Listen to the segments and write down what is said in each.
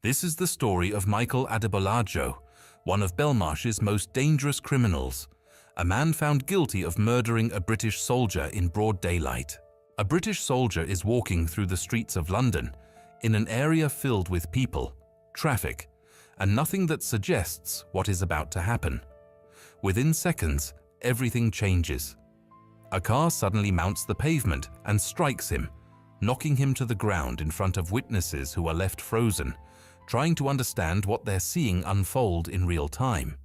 This is the story of Michael Adebolajo, one of Belmarsh's most dangerous criminals, a man found guilty of murdering a British soldier in broad daylight. A British soldier is walking through the streets of London in an area filled with people, traffic, and nothing that suggests what is about to happen. Within seconds, everything changes. A car suddenly mounts the pavement and strikes him, knocking him to the ground in front of witnesses who are left frozen, trying to understand what they're seeing unfold in real time.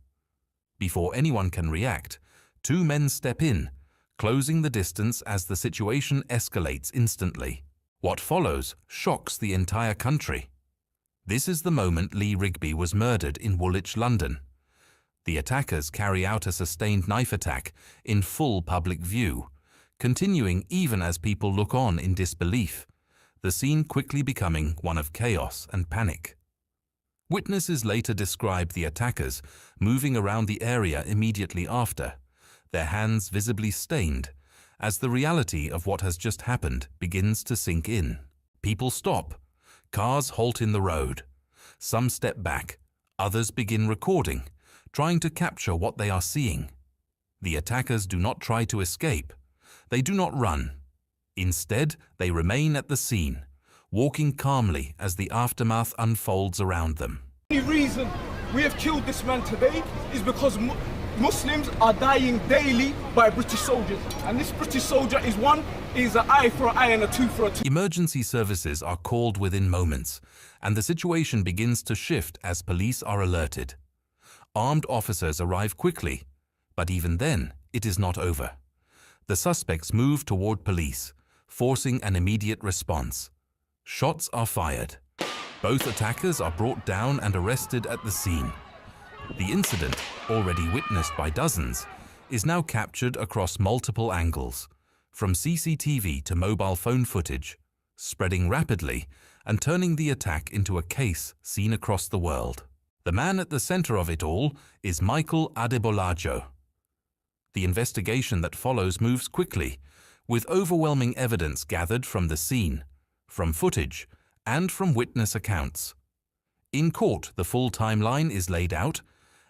Before anyone can react, two men step in, closing the distance as the situation escalates instantly. What follows shocks the entire country. This is the moment Lee Rigby was murdered in Woolwich, London. The attackers carry out a sustained knife attack in full public view, continuing even as people look on in disbelief, the scene quickly becoming one of chaos and panic. Witnesses later describe the attackers moving around the area immediately after, their hands visibly stained, as the reality of what has just happened begins to sink in. People stop, cars halt in the road. Some step back, others begin recording, trying to capture what they are seeing. The attackers do not try to escape. They do not run. Instead, they remain at the scene, walking calmly as the aftermath unfolds around them. The only reason we have killed this man today is because Muslims are dying daily by British soldiers. And this British soldier is an eye for an eye and a tooth for a tooth. Emergency services are called within moments, and the situation begins to shift as police are alerted. Armed officers arrive quickly, but even then, it is not over. The suspects move toward police, forcing an immediate response. Shots are fired. Both attackers are brought down and arrested at the scene. The incident, already witnessed by dozens, is now captured across multiple angles, from CCTV to mobile phone footage, spreading rapidly and turning the attack into a case seen across the world. The man at the center of it all is Michael Adebolajo. The investigation that follows moves quickly, with overwhelming evidence gathered from the scene, from footage, and from witness accounts. In court, the full timeline is laid out,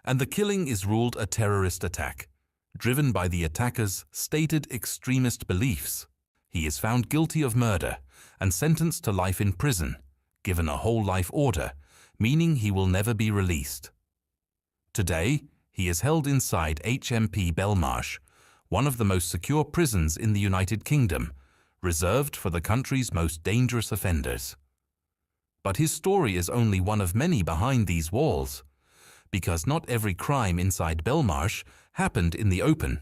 and the killing is ruled a terrorist attack, driven by the attacker's stated extremist beliefs. He is found guilty of murder and sentenced to life in prison, given a whole life order, meaning he will never be released. Today, he is held inside HMP Belmarsh, one of the most secure prisons in the United Kingdom, reserved for the country's most dangerous offenders. But his story is only one of many behind these walls, because not every crime inside Belmarsh happened in the open.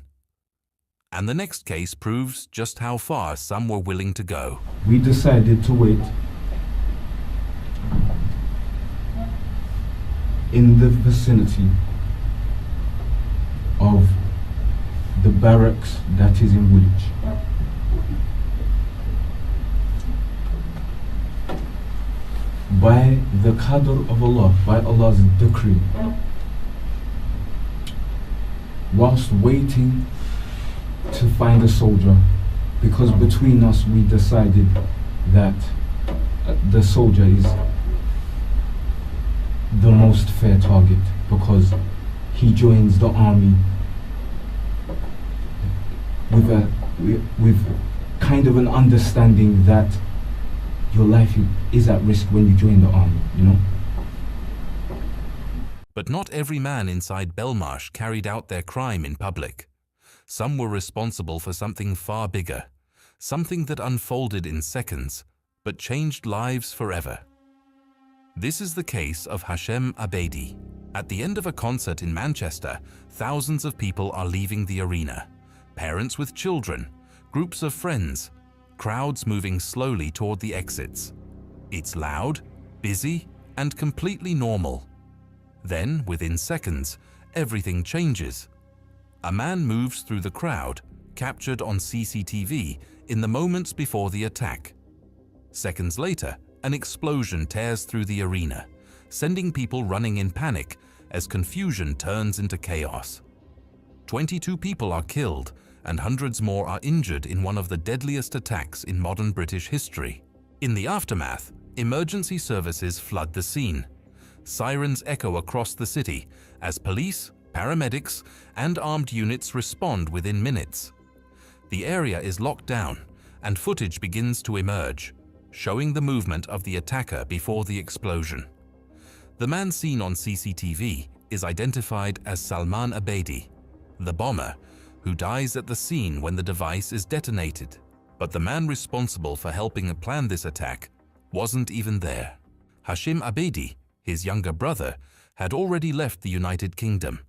And the next case proves just how far some were willing to go. We decided to wait in the vicinity of the barracks that is in Woolwich. By the qadr of Allah, by Allah's decree, whilst waiting to find a soldier, because between us we decided that the soldier is the most fair target, because he joins the army with kind of an understanding that your life is at risk when you join the army, you know? But not every man inside Belmarsh carried out their crime in public. Some were responsible for something far bigger, something that unfolded in seconds, but changed lives forever. This is the case of Hashem Abedi. At the end of a concert in Manchester, thousands of people are leaving the arena. Parents with children, groups of friends, crowds moving slowly toward the exits. It's loud, busy, and completely normal. Then, within seconds, everything changes. A man moves through the crowd, captured on CCTV in the moments before the attack. Seconds later, an explosion tears through the arena, sending people running in panic as confusion turns into chaos. 22 people are killed, and hundreds more are injured in one of the deadliest attacks in modern British history. In the aftermath, emergency services flood the scene, sirens echo across the city as police, paramedics, and armed units respond within minutes. The area is locked down, and footage begins to emerge, showing the movement of the attacker before the explosion. The man seen on CCTV is identified as Salman Abedi, the bomber, who dies at the scene when the device is detonated. But the man responsible for helping plan this attack wasn't even there. Hashim Abedi, his younger brother, had already left the United Kingdom.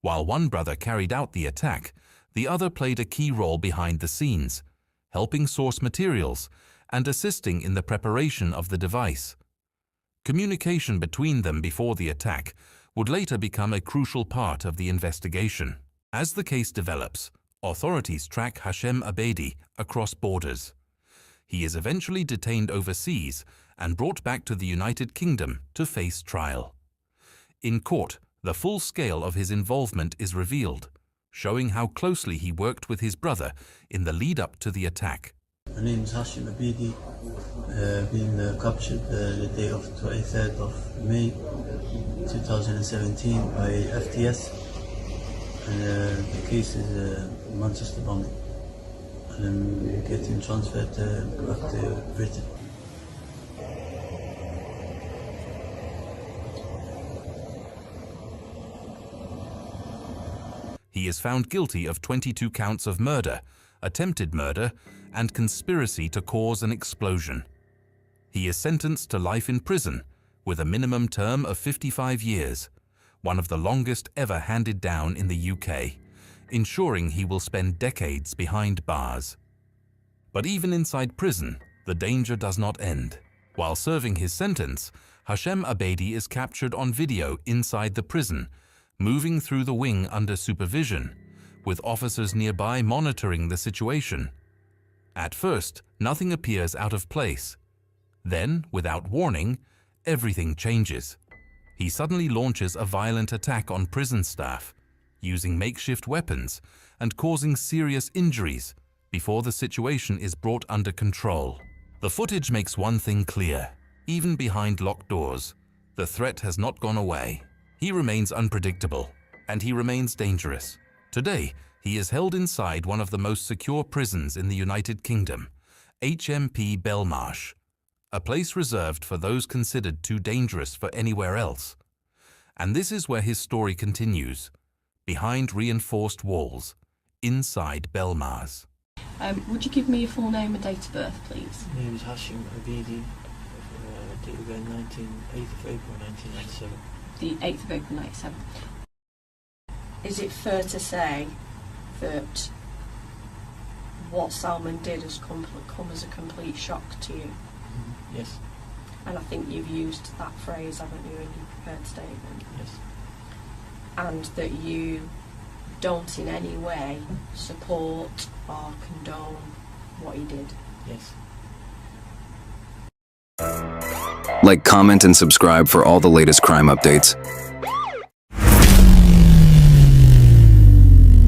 While one brother carried out the attack, the other played a key role behind the scenes, helping source materials and assisting in the preparation of the device. Communication between them before the attack would later become a crucial part of the investigation. As the case develops, authorities track Hashim Abedi across borders. He is eventually detained overseas and brought back to the United Kingdom to face trial. In court, the full scale of his involvement is revealed, showing how closely he worked with his brother in the lead-up to the attack. My name is Hashim Abedi, being captured the day of 23rd of May 2017 by FTS. And the case is Manchester bombing, and I'm getting transferred back to Britain. He is found guilty of 22 counts of murder, attempted murder, and conspiracy to cause an explosion. He is sentenced to life in prison with a minimum term of 55 years, one of the longest ever handed down in the UK, ensuring he will spend decades behind bars. But even inside prison, the danger does not end. While serving his sentence, Hashim Abedi is captured on video inside the prison, moving through the wing under supervision, with officers nearby monitoring the situation. At first, nothing appears out of place. Then, without warning, everything changes. He suddenly launches a violent attack on prison staff, using makeshift weapons and causing serious injuries before the situation is brought under control. The footage makes one thing clear: even behind locked doors, the threat has not gone away. He remains unpredictable, and he remains dangerous. Today, he is held inside one of the most secure prisons in the United Kingdom, HMP Belmarsh, a place reserved for those considered too dangerous for anywhere else. And this is where his story continues, behind reinforced walls, inside Belmarsh. Would you give me your full name and date of birth, please? My name is Hashim Abedi, date of birth 8th of April 1997. The 8th of April 97. Is it fair to say that what Salman did has come as a complete shock to you? Yes. And I think you've used that phrase, haven't you, in your prepared statement? Yes. And that you don't in any way support or condone what he did? Yes. Like, comment, and subscribe for all the latest crime updates.